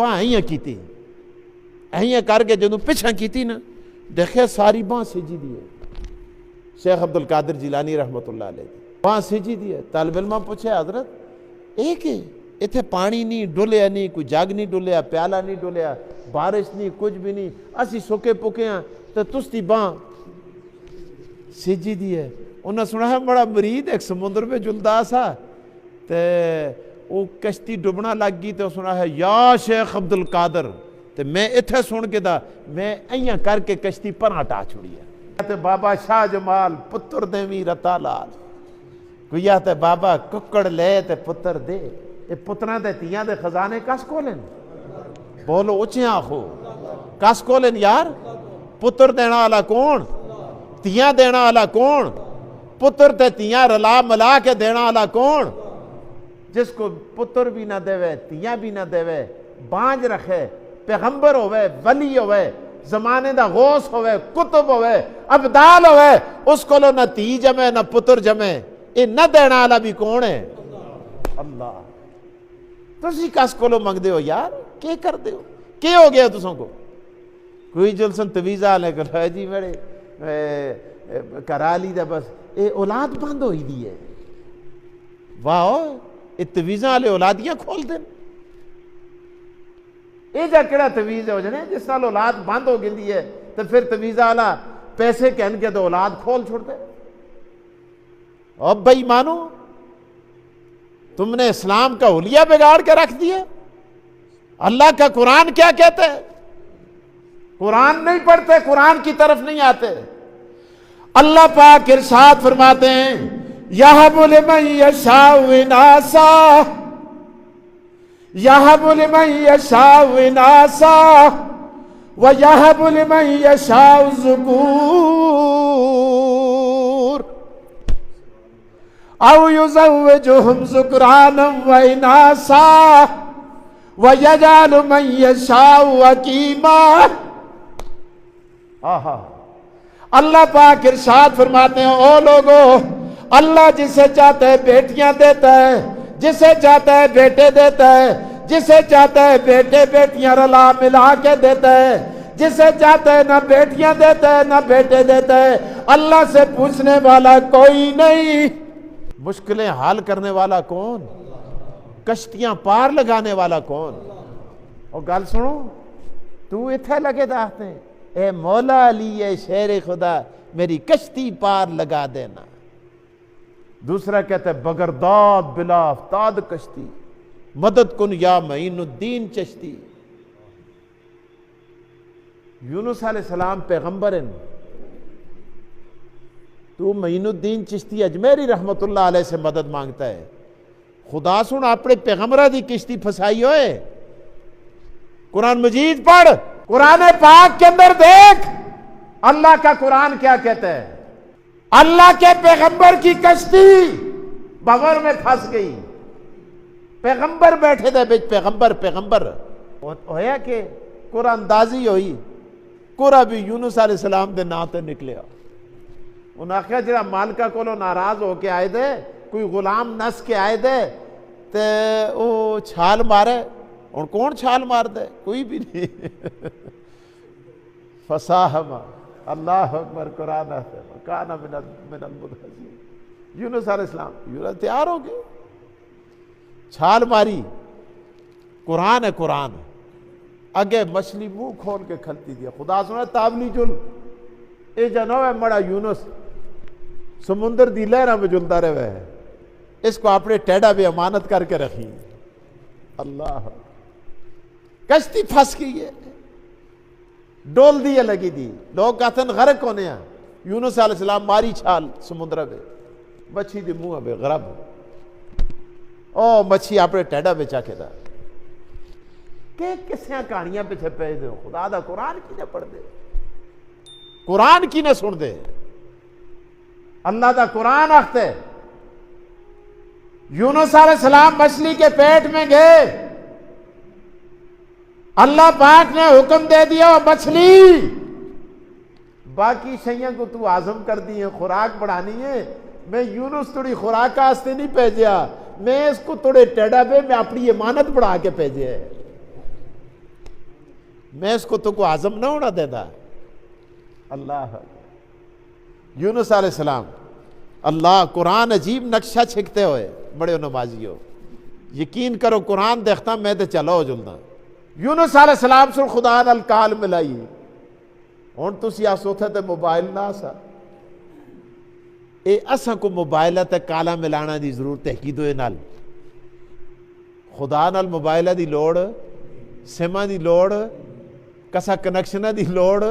باں ایاں کیتی ایاں کر کے جدوں پچھا کیتی نا دیکھے ساری باں سجی دی ہے. شیخ عبد القادر جیلانی رحمت اللہ علیہ باں سجی دی ہے. طالب علماں پوچھے حضرت ایک اتنے پانی نہیں ڈولیا نہیں کوئی جگ نہیں ڈولیا پیالہ نہیں ڈولیا بارش نہیں کچھ بھی نہیں اسی سکے پکے ہاں تو تستی باں سجی دی ہے. انہوں نے سنا ہے بڑا مرید ایک سمندر میں جلدا سا تے وہ کشتی ڈبنا لگ گئی تو سنا ہے یا شیخ عبد القادر تے میں اتھے سن کے دا میں ایاں کر کے کشتی پر ہٹا چھوڑی ہے. تے بابا شاہ جمال پتر دیوی رتا لال کوئی تے بابا ککڑ لے تے پتر دے اے پتراں تے تیاں دے خزانے کس کولن بولو اچھے آخو کس کولن یار پتر دینا والا کون تیاں دینا والا کون پتر تے تیاں رلا ملا کے دینا والا کون جس کو پتر بھی نہ دے تیاں بھی نہ دے بانج رکھے پیغمبر ہوئے ولی ہوئے زمانے دا غوث ہوئے کتب ہوئے ابدال ہوئے اس کو لو نہ تی جمے نہ پتر جمے اے نہ دینا والا بھی کون ہے اللہ. تسی کس کو لو منگ دے ہو یار کیا کر دے ہو کیا ہو گیا تسوں کو کوئی جلسن تویزہ لے کر ہے جی میرے کرا لی دا بس اے اولاد بند ہوئی دی ہے واہ اے تویزہ والے اولادیاں کھول دیں اے جا کیڑا تویز ہو جانے جس سال اولاد بند ہو گئی ہے تو پھر تویزہ والا پیسے کہن کے تو اولاد کھول چھوڑ دے. اب بھائی مانو تم نے اسلام کا حلیہ بگاڑ کے رکھ دیا. اللہ کا قرآن کیا کہتا ہے قرآن نہیں پڑھتے قرآن کی طرف نہیں آتے. اللہ پاک ارشاد فرماتے ہیں یہب لمن یشاء اناسا یہب لمن یشاء اناسا ویہب لمن یشاء الذکور او یزوجہم ذکرانا واناسا وَيَجْعَلُ مَن يَشَاءُ عَقِیمًا. اللہ پاک ارشاد فرماتے ہیں او لوگو اللہ جسے چاہتا ہے بیٹیاں دیتا ہے جسے چاہتا ہے بیٹے دیتا ہے جسے چاہتا ہے بیٹے بیٹیاں رلا ملا کے دیتا ہے جسے چاہتا ہے نہ بیٹیاں دیتا ہے نہ بیٹے دیتا ہے. اللہ سے پوچھنے والا کوئی نہیں. مشکلیں حل کرنے والا کون کشتیاں پار لگانے والا کون. اور گل سنو تو اتھے لگے داختے ہیں اے مولا علی اے شیر خدا میری کشتی پار لگا دینا. دوسرا کہتا ہے بغرداد بلا افتاد کشتی مدد کن یا معین الدین چشتی. یونس علیہ السلام پیغمبر ہیں تو معین الدین چشتی اجمیری رحمت اللہ علیہ سے مدد مانگتا ہے. خدا سن اپنے پیغمبرہ دی کشتی پھنسائی ہوئے. قرآن مجید پڑھ قرآن پاک کے اندر دیکھ اللہ کا قرآن کیا کہتا ہے. اللہ کے پیغمبر کی کشتی بغور میں پھنس گئی. پیغمبر بیٹھے تھے بیچ پیغمبر ہویا کہ قرآن اندازی ہوئی قرآن بھی یونس علیہ السلام دے ناتے نکلیا. انہاں آخیا جڑا مالکہ کولو ناراض ہو کے آئے دے کوئی غلام نس کے آئے دے تے او چھال مارے. اور کون چھال مار دے کوئی بھی نہیں. فصاحما اللہ اکبر قرآن کانا من المدحضین. یونس علیہ السلام یونس تیار ہو گئے چھال ماری. قرآن ہے قرآن اگے مچھلی منہ کھول کے کھلتی دیا. خدا سنا تابلی جل اے جنو ہے مڑا یونس سمندر دی لہرہ میں جلتا رہے ہے. اس کو اپنے ٹیڑا بھی امانت کر کے رکھی. اللہ کشتی پھنس گئی ہے ڈول دی لگی دی. لوگ کہتے ہیں غرق ہونے ہیں. یونس علیہ السلام ماری چھال سمندر میں مچھی دی منہ بے غرب او مچھی اپنے ٹیڑا بچا کے دا کہ کسیاں کہانیاں پیچھے پہ دے. خدا دا قرآن کی نہ پڑھ دے قرآن کی نہ سن دے. اللہ دا قرآن آختے یونس علیہ السلام مچھلی کے پیٹ میں گئے. اللہ پاک نے حکم دے دیا مچھلی باقی شیئں کو تو عازم کر دی ہے خوراک بڑھانی ہے. میں یونس توڑی خوراک آستے نہیں بھیجیا میں اس کو توڑے ٹیڑا بے میں اپنی امانت بڑھا کے بھیجے ہے. میں اس کو تو کو ہضم نہ ہونا دیتا. اللہ یونس علیہ السلام اللہ قرآن عجیب نقشہ چھکتے ہوئے بڑے نمازیوں یقین کرو قرآن دیکھتا میں تے چلو جلدا یونس علیہ السلام سن خدا نال کال ملائی ہن تسی آسوتے تے موبائل نہ سا اے اساں کو موبائل تے کالا ملانا دی ضرورت ہے کی دوے نال خدا نال موبائل دی لوڑ سما دی لوڑ کسا کنیکشن دی لوڑ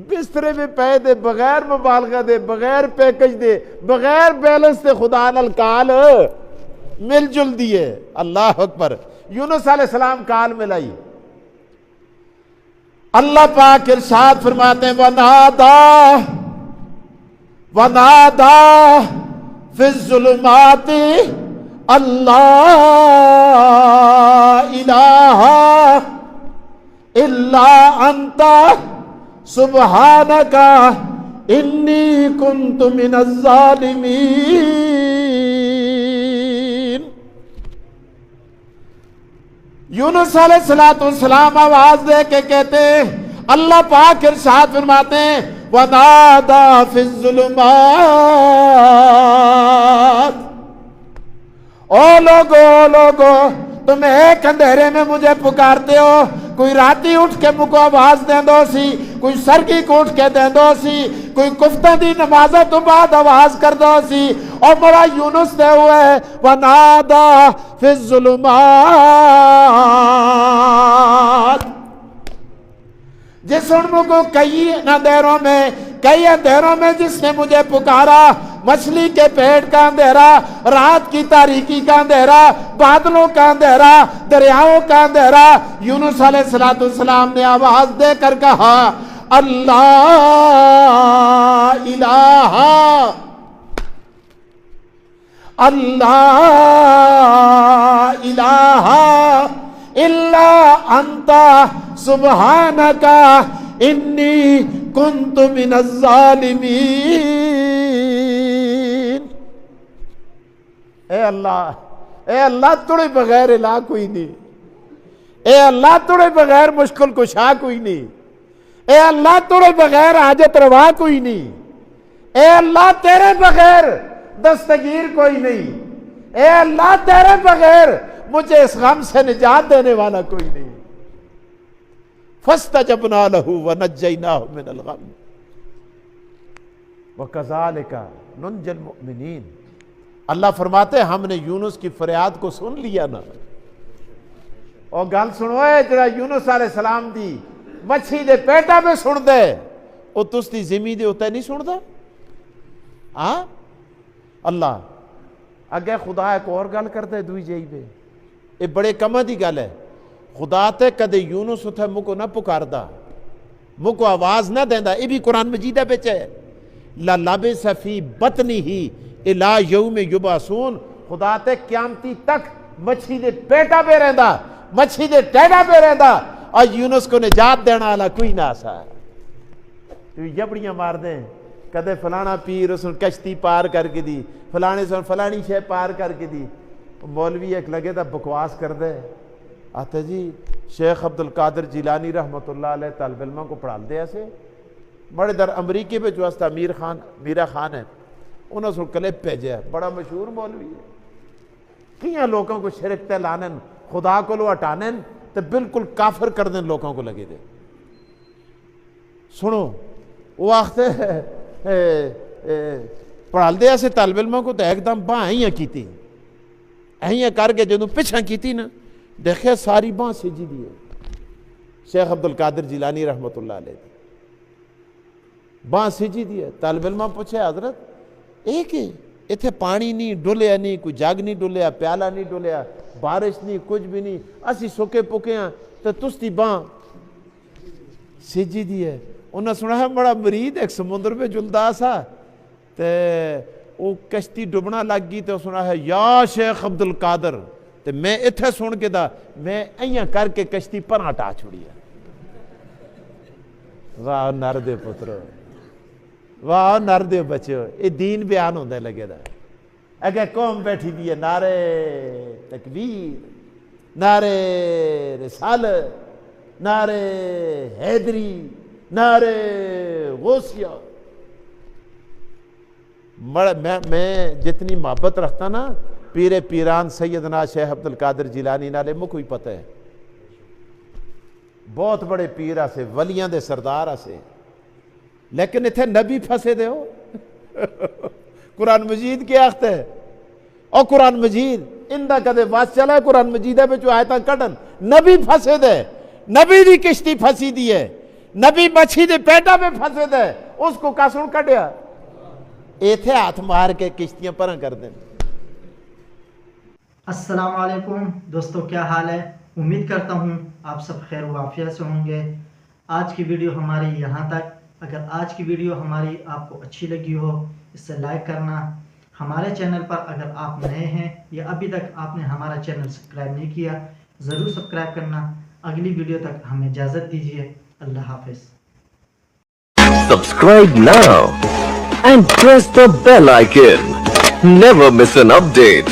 بسترے میں پے دے بغیر مبالغہ دے بغیر پیکج دے بغیر بیلنس دے خدا نال کال مل جل دیے. اللہ اکبر. یونس علیہ السلام کال ملائی اللہ پاک ارشاد فرماتے ہیں ونادا فی الظلمات اللہ الہ الا انت سبحانک انی کنت من الظالمین. یونس علیہ السلام آواز دے کے کہتے ہیں اللہ پاک ارشاد فرماتے ہیں وَنَادَى فِي الظُّلُمَاتِ او لوگو تم ایک اندھیرے میں مجھے پکارتے ہو. کوئی راتی اٹھ کے مجھ کو آواز دیں دو سی کوئی سرگی کو اٹھ کے دیں دو سی کوئی کفتہ دی نمازہ تو بعد آواز کر دو سی اور بڑا یونس دے ہوئے وَنَادَى فِي الظُّلُمَاتِ جس ان کو کئی اندھیروں میں جس نے مجھے پکارا مچھلی کے پیٹ کا اندھیرا رات کی تاریکی کا اندھیرا بادلوں کا اندھیرا دریاؤں کا اندھیرا یونس علیہ السلام نے آواز دے کر کہا اللہ الہ الا انت سبحانک انی کنت من الظالمین. اے اللہ تڑے بغیر الہ کوئی نہیں. اے اللہ تڑے بغیر مشکل کشا کوئی نہیں. اے اللہ تڑے بغیر حاجت روا کوئی نہیں. اے اللہ تیرے بغیر دستگیر کوئی نہیں. اے اللہ تیرے بغیر مجھے اس غم سے نجات دینے والا کوئی نہیں. فاستجبنا له ونجيناه من الغم وكذلك ننجي المؤمنين. اللہ فرماتے ہم نے یونس کی فریاد کو سن لیا نا. اور گل سنو جڑا یونس علیہ السلام دی مچھی دے پیٹا میں سن دے او تس دی زمین دے اوتے نہیں سندا. ہاں اللہ اگے خدا ایک اور گل کرتے دوئی جائی پہ یہ بڑے کماں دی گل ہے. خدا تے کدے یونس اتھے مکو نہ پکاردا مکو آواز نہ دیندا. یہ بھی قرآن مجیدہ بچ ہے لَلَبِثَ فِي بَطْنِهِ إِلَىٰ يَوْمِ يُبْعَثُونَ. خدا تے قیامتی تک مچھی دے پیٹا پہ رہندا مچھی دے ٹیڈا پہ رہندا اور یونس کو نجات دینا والا کوئی نہ آسا. تو جبڑیاں مار دیں کدے فلانا پیر اس کشتی پار کر کے دی فلانے سن فلانی شے پار کر کے دی. مولوی ایک لگے تھا بکواس کر دے آتا جی شیخ عبدالقادر جیلانی رحمت اللہ علیہ طالب علموں کو پڑھال دے ایسے بڑے در امریکی پہ جو ہستا میرا خان ہے انہوں سے کلپ بھیجے ہے بڑا مشہور مولوی ہے. کیاں لوگوں کو شرک تے لانن خدا کو لو ہٹانن تو بالکل کافر کر دیں لوگوں کو لگے دے. سنو وہ آختے پڑھال دے ایسے طالب علموں کو تو ایک دم باں ایاں کیتی ایاں کر کے جدوں پچھاں کیتی نا دیکھے ساری باں سجی دی ہے. شیخ عبدالقادر جیلانی رحمت اللہ علیہ باں سجی دی ہے. طالب علمہ پوچھے حضرت ایک ہے اتھے پانی نہیں ڈولیا نہیں کوئی جاگ نہیں ڈولیا پیالہ نہیں ڈولیا بارش نہیں کچھ بھی نہیں اسی سکے پکے ہیں تو تستی باں سجی دی ہے. انہوں نے سنا ہے بڑا مرید ایک سمندر میں جلدا سا تے وہ کشتی ڈبنا لگ گئی تو سنا ہے یا شیخ عبدالقادر تے میں اتھے سن کے دا میں ایاں کر کے کشتی پر ہٹا چھوڑی ہے. واہ نردے پترو واہ نردے بچو یہ دین بیان ہوندے لگے دا. اگر قوم بیٹھی بھی ہے نعرے تکبیر نعرے رسالت نعرے حیدری، نعرے غوثیہ. میں جتنی محبت رکھتا نا پیر پیران سیدنا شیخ عبد القادر جیلانی نالے مجھ کوئی پتہ ہے. بہت بڑے پیر سے ولیاں دے سردار سے، لیکن اتنے نبی پھسے دے ہو. قرآن مجید کے آخت ہے اور قرآن مجید اندہ کدے واس چلا ہے. قرآن مجید ہے جو آیتاں کٹن نبی پھسے دے، نبی دی کشتی پھسی دی ہے، نبی مچھی دے پیٹا میں پھسے دے، اس کو کاسون کٹیا ایتھے ہاتھ مار کے کشتیاں پرہ کر دیں. السلام علیکم دوستو، کیا حال ہے؟ امید کرتا ہوں آپ سب خیر و عافیت سے ہوں گے. آج کی ویڈیو ہماری یہاں تک. اگر آج کی ویڈیو ہماری آپ کو اچھی لگی ہو اس سے لائک کرنا. ہمارے چینل پر اگر آپ نئے ہیں یا ابھی تک آپ نے ہمارا چینل سبسکرائب نہیں کیا ضرور سبسکرائب کرنا. اگلی ویڈیو تک ہمیں اجازت دیجیے. اللہ حافظ. Subscribe now and press the bell icon. Never miss an update.